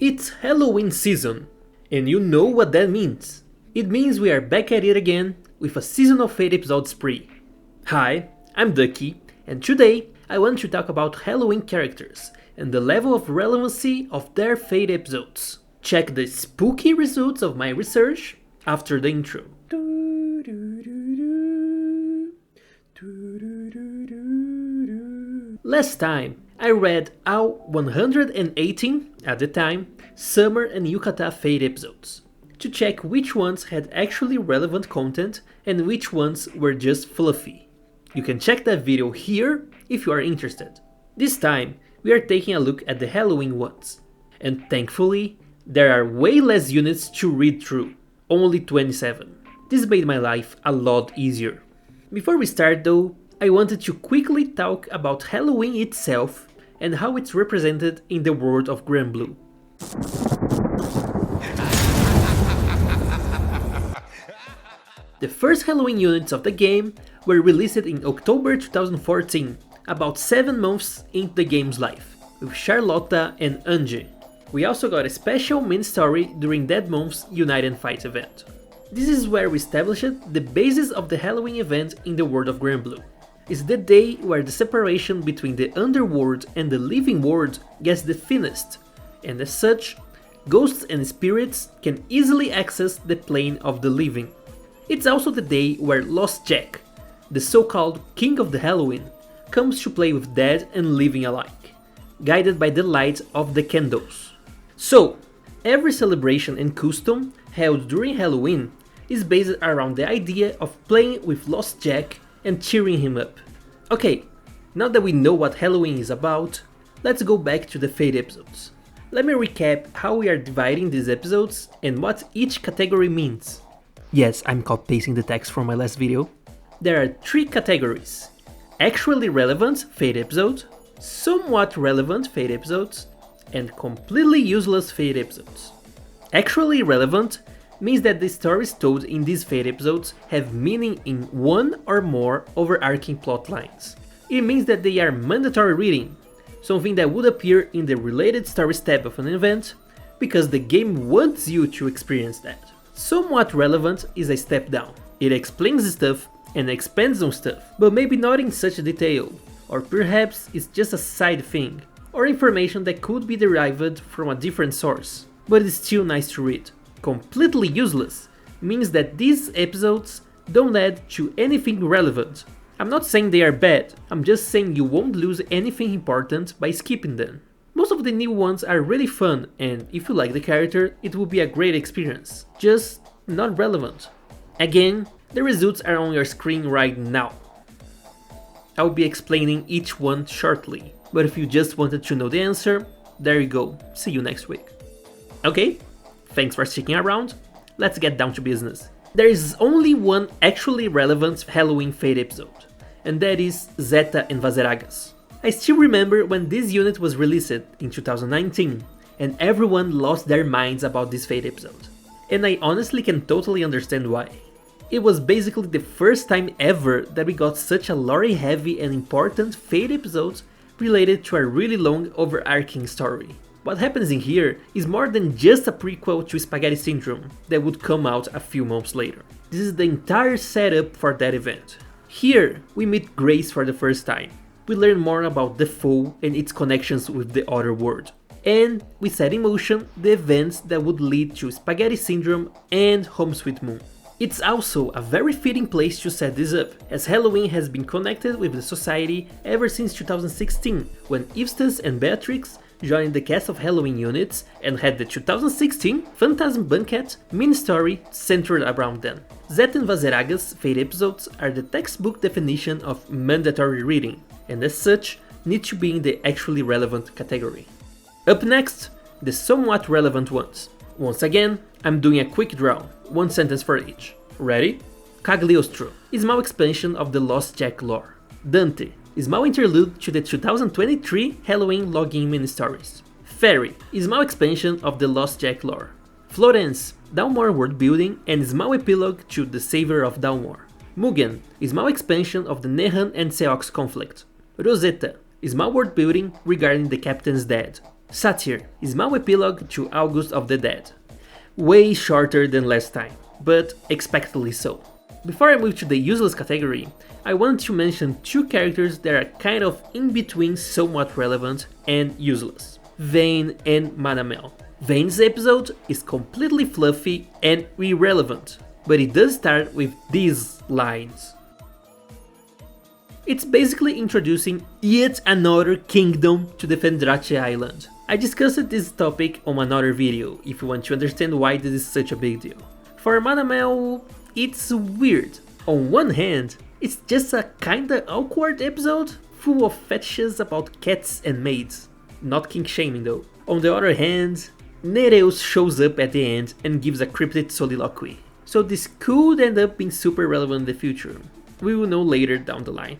It's Halloween season, and you know what that means. It means we are back at it again with a Season of Fate episode spree. Hi, I'm Ducky, and today I want to talk about Halloween characters and the level of relevancy of their Fate episodes. Check the spooky results of my research after the intro. Last time, I read all 118, at the time, Summer and Yukata Fate episodes, to check which ones had actually relevant content and which ones were just fluffy. You can check that video here if you are interested. This time, we are taking a look at the Halloween ones, and thankfully, there are way less units to read through, only 27. This made my life a lot easier. Before we start though, I wanted to quickly talk about Halloween itself and how it's represented in the world of Granblue. The first Halloween units of the game were released in October 2014, about 7 months into the game's life, with Charlotta and Angie. We also got a special main story during that month's Unite and Fight event. This is where we established the basis of the Halloween event in the world of Granblue. It's the day where the separation between the underworld and the living world gets the thinnest, and as such, ghosts and spirits can easily access the plane of the living. It's also the day where Lost Jack, the so-called King of the Halloween, comes to play with dead and living alike, guided by the light of the candles. So, every celebration and custom held during Halloween is based around the idea of playing with Lost Jack and cheering him up. Okay, now that we know what Halloween is about, let's go back to the Fate episodes. Let me recap how we are dividing these episodes and what each category means. Yes, I'm copy-pasting the text from my last video. There are 3 categories: actually relevant Fate episodes, somewhat relevant Fate episodes, and completely useless Fate episodes. Actually relevant means that the stories told in these Fate episodes have meaning in one or more overarching plot lines. It means that they are mandatory reading, something that would appear in the related story step of an event, because the game wants you to experience that. Somewhat relevant is a step down. It explains stuff and expands on stuff, but maybe not in such detail, or perhaps it's just a side thing, or information that could be derived from a different source, but it's still nice to read. Completely useless means that these episodes don't add to anything relevant. I'm not saying they are bad, I'm just saying you won't lose anything important by skipping them. Most of the new ones are really fun, and if you like the character, it will be a great experience, just not relevant. Again, the results are on your screen right now. I'll be explaining each one shortly, but if you just wanted to know the answer, there you go, see you next week. Okay, thanks for sticking around, let's get down to business. There is only one actually relevant Halloween Fate episode, and that is Zeta and Vazeragas. I still remember when this unit was released in 2019, and everyone lost their minds about this Fate episode. And I honestly can totally understand why. It was basically the first time ever that we got such a lore-heavy and important Fate episode related to a really long overarching story. What happens in here is more than just a prequel to Spaghetti Syndrome that would come out a few months later. This is the entire setup for that event. Here, we meet Grace for the first time. We learn more about the Foe and its connections with the other world. And we set in motion the events that would lead to Spaghetti Syndrome and Home Sweet Moon. It's also a very fitting place to set this up, as Halloween has been connected with the society ever since 2016, when Eustace and Beatrix joined the cast of Halloween units and had the 2016 Phantasm Banquet mini-story centered around them. Zeta and Vazeragas Fate episodes are the textbook definition of mandatory reading, and as such, need to be in the actually relevant category. Up next, the somewhat relevant ones. Once again, I'm doing a quick draw, one sentence for each. Ready? Cagliostro, small expansion of the Lost Jack lore. Dante, small interlude to the 2023 Halloween login mini-stories. Fairy, small expansion of the Lost Jack lore. Florence, Dalmor world building and small epilogue to The Savior of Dalmor. Mugen, small expansion of the Nehan and Seox conflict. Rosetta, small world building regarding the Captain's Dead. Satyr, small epilogue to August of the Dead. Way shorter than last time, but expectedly so. Before I move to the useless category, I want to mention two characters that are kind of in between somewhat relevant and useless. Wilnas and Manamel. Vane's episode is completely fluffy and irrelevant, but it does start with these lines. It's basically introducing yet another kingdom to the Fendrache Island. I discussed this topic on another video if you want to understand why this is such a big deal. For Manamel, it's weird. On one hand, it's just a kinda awkward episode full of fetishes about cats and maids. Not kink shaming though. On the other hand, Nereus shows up at the end and gives a cryptic soliloquy. So this could end up being super relevant in the future. We will know later down the line.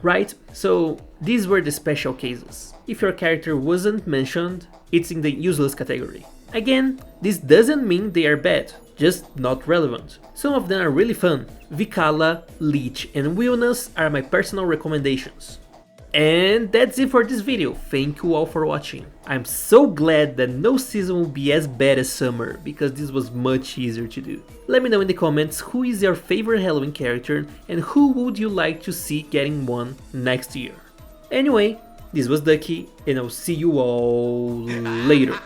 Right, so these were the special cases. If your character wasn't mentioned, it's in the useless category. Again, this doesn't mean they are bad, just not relevant. Some of them are really fun. Vikala, Leech and Wilnas are my personal recommendations. And that's it for this video, thank you all for watching. I'm so glad that no season will be as bad as summer, because this was much easier to do. Let me know in the comments who is your favorite Halloween character and who would you like to see getting one next year. Anyway, this was Ducky and I'll see you all later.